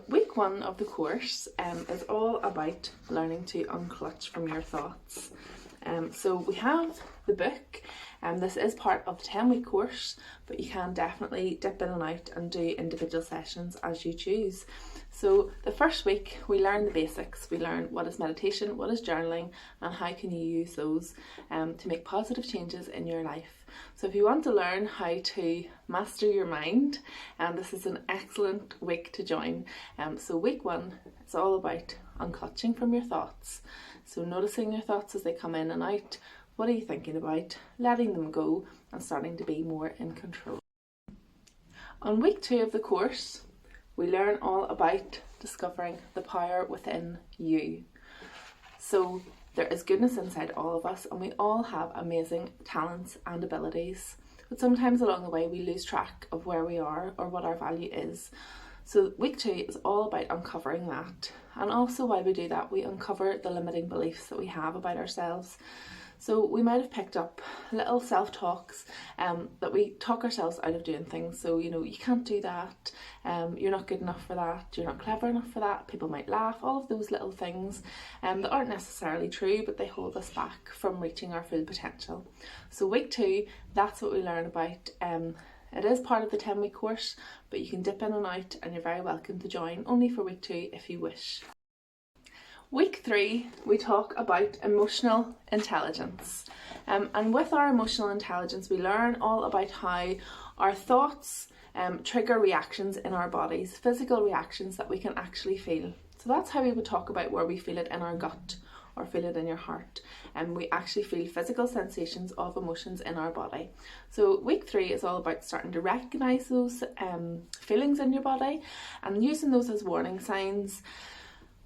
Week 1 of the course is all about learning to unclutch from your thoughts. So we have the book, and this is part of the 10-week course, but you can definitely dip in and out and do individual sessions as you choose. So the first week we learn the basics. We learn what is meditation, what is journaling, and how can you use those to make positive changes in your life. So if you want to learn how to master your mind, this is an excellent week to join. So week 1 is all about unclutching from your thoughts. So noticing your thoughts as they come in and out. What are you thinking about? Letting them go and starting to be more in control. On week 2 of the course, we learn all about discovering the power within you. So there is goodness inside all of us, and we all have amazing talents and abilities. But sometimes along the way we lose track of where we are or what our value is. So week 2 is all about uncovering that. And also while we do that, we uncover the limiting beliefs that we have about ourselves. So we might have picked up little self-talks that we talk ourselves out of doing things. So, you can't do that, you're not good enough for that, you're not clever enough for that, people might laugh, all of those little things that aren't necessarily true, but they hold us back from reaching our full potential. So week 2, that's what we learn about. It is part of the 10-week course, but you can dip in and out, and you're very welcome to join only for week 2 if you wish. Week 3, we talk about emotional intelligence. And with our emotional intelligence, we learn all about how our thoughts trigger reactions in our bodies, physical reactions that we can actually feel. So that's how we would talk about where we feel it in our gut or feel it in your heart. And we actually feel physical sensations of emotions in our body. So week 3 is all about starting to recognise those feelings in your body and using those as warning signs.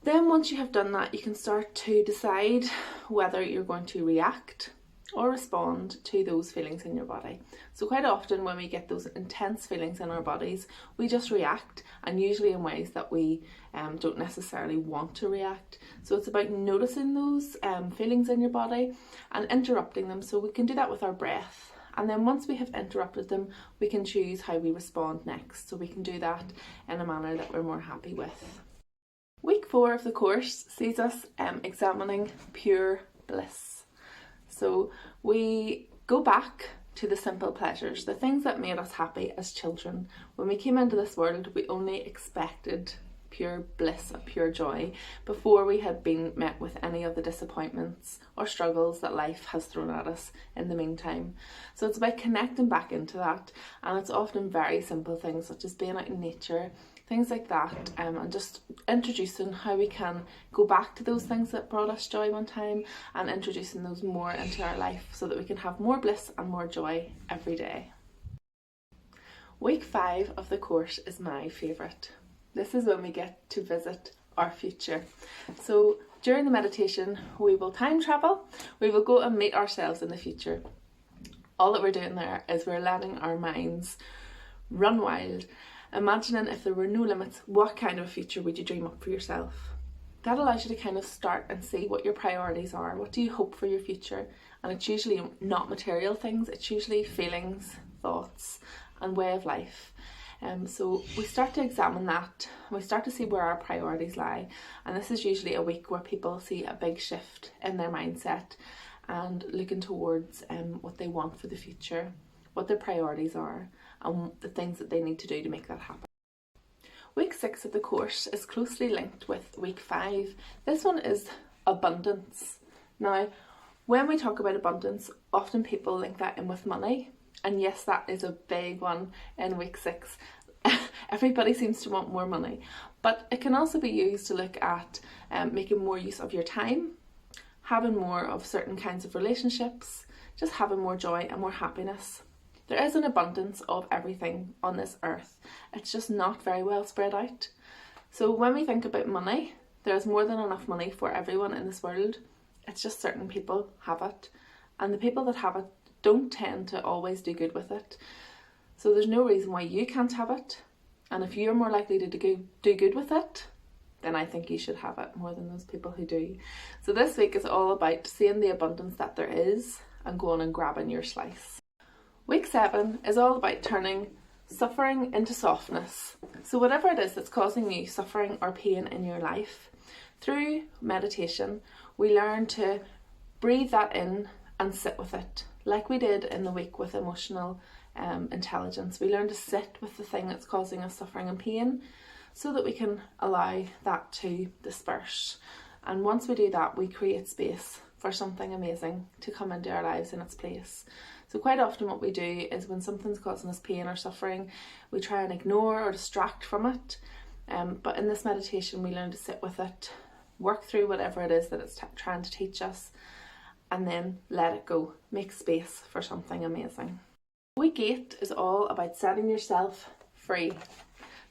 Then once you have done that, you can start to decide whether you're going to react or respond to those feelings in your body. So quite often when we get those intense feelings in our bodies, we just react, and usually in ways that we don't necessarily want to react. So it's about noticing those feelings in your body and interrupting them. So we can do that with our breath. And then once we have interrupted them, we can choose how we respond next. So we can do that in a manner that we're more happy with. Week 4 of the course sees us examining pure bliss. So we go back to the simple pleasures, the things that made us happy as children. When we came into this world, we only expected pure bliss, a pure joy, before we had been met with any of the disappointments or struggles that life has thrown at us in the meantime. So it's about connecting back into that, and it's often very simple things such as being out in nature, things like that, and just introducing how we can go back to those things that brought us joy one time and introducing those more into our life so that we can have more bliss and more joy every day. Week 5 of the course is my favourite. This is when we get to visit our future. So during the meditation, we will time travel, we will go and meet ourselves in the future. All that we're doing there is we're letting our minds run wild, imagining if there were no limits, what kind of a future would you dream up for yourself? That allows you to kind of start and see what your priorities are. What do you hope for your future? And it's usually not material things, it's usually feelings, thoughts, and way of life. So we start to examine that, we start to see where our priorities lie, and this is usually a week where people see a big shift in their mindset and looking towards what they want for the future, what their priorities are, and the things that they need to do to make that happen. Week 6 of the course is closely linked with week 5. This one is abundance. Now, when we talk about abundance, often people link that in with money. And yes, that is a big one in week 6. Everybody seems to want more money. But it can also be used to look at making more use of your time, having more of certain kinds of relationships, just having more joy and more happiness. There is an abundance of everything on this earth. It's just not very well spread out. So when we think about money, there's more than enough money for everyone in this world. It's just certain people have it. And the people that have it don't tend to always do good with it. So there's no reason why you can't have it. And if you're more likely to do good with it, then I think you should have it more than those people who do. So this week is all about seeing the abundance that there is and going and grabbing your slice. Week 7 is all about turning suffering into softness. So whatever it is that's causing you suffering or pain in your life, through meditation, we learn to breathe that in and sit with it. Like we did in the week with emotional intelligence, we learn to sit with the thing that's causing us suffering and pain so that we can allow that to disperse. And once we do that, we create space for something amazing to come into our lives in its place. So quite often what we do is when something's causing us pain or suffering, we try and ignore or distract from it. But in this meditation, we learn to sit with it, work through whatever it is that it's trying to teach us, and then let it go. Make space for something amazing. Week 8 is all about setting yourself free.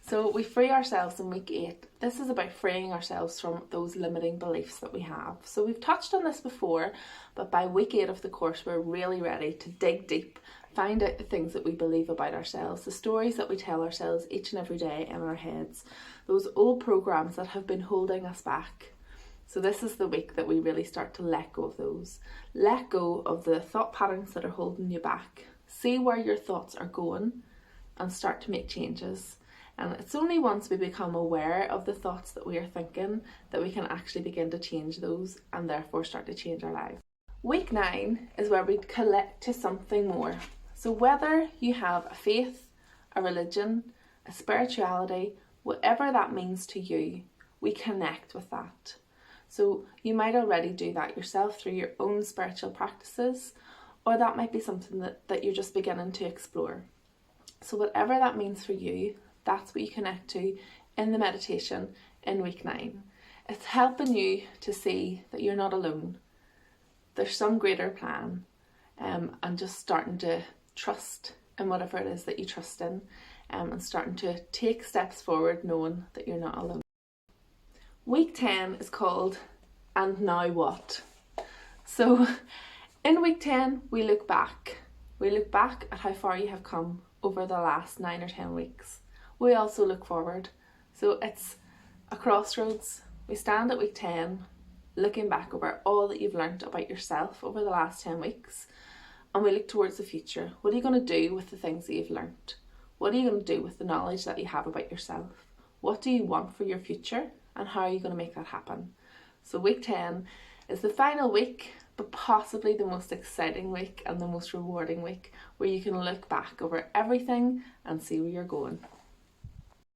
So we free ourselves in week 8. This is about freeing ourselves from those limiting beliefs that we have. So we've touched on this before, but by week 8 of the course, we're really ready to dig deep, find out the things that we believe about ourselves, the stories that we tell ourselves each and every day in our heads, those old programs that have been holding us back. So this is the week that we really start to let go of those. Let go of the thought patterns that are holding you back. See where your thoughts are going and start to make changes. And it's only once we become aware of the thoughts that we are thinking that we can actually begin to change those and therefore start to change our lives. Week 9 is where we collect to something more. So whether you have a faith, a religion, a spirituality, whatever that means to you, we connect with that. So you might already do that yourself through your own spiritual practices, or that might be something that you're just beginning to explore. So whatever that means for you, that's what you connect to in the meditation in week 9. It's helping you to see that you're not alone. There's some greater plan, and just starting to trust in whatever it is that you trust in, and starting to take steps forward knowing that you're not alone. Week 10 is called And Now What? So in week 10, we look back. We look back at how far you have come over the last 9 or 10 weeks. We also look forward. So it's a crossroads. We stand at week 10, looking back over all that you've learned about yourself over the last 10 weeks, and we look towards the future. What are you going to do with the things that you've learned? What are you going to do with the knowledge that you have about yourself? What do you want for your future, and how are you going to make that happen? So week 10 is the final week, but possibly the most exciting week and the most rewarding week, where you can look back over everything and see where you're going.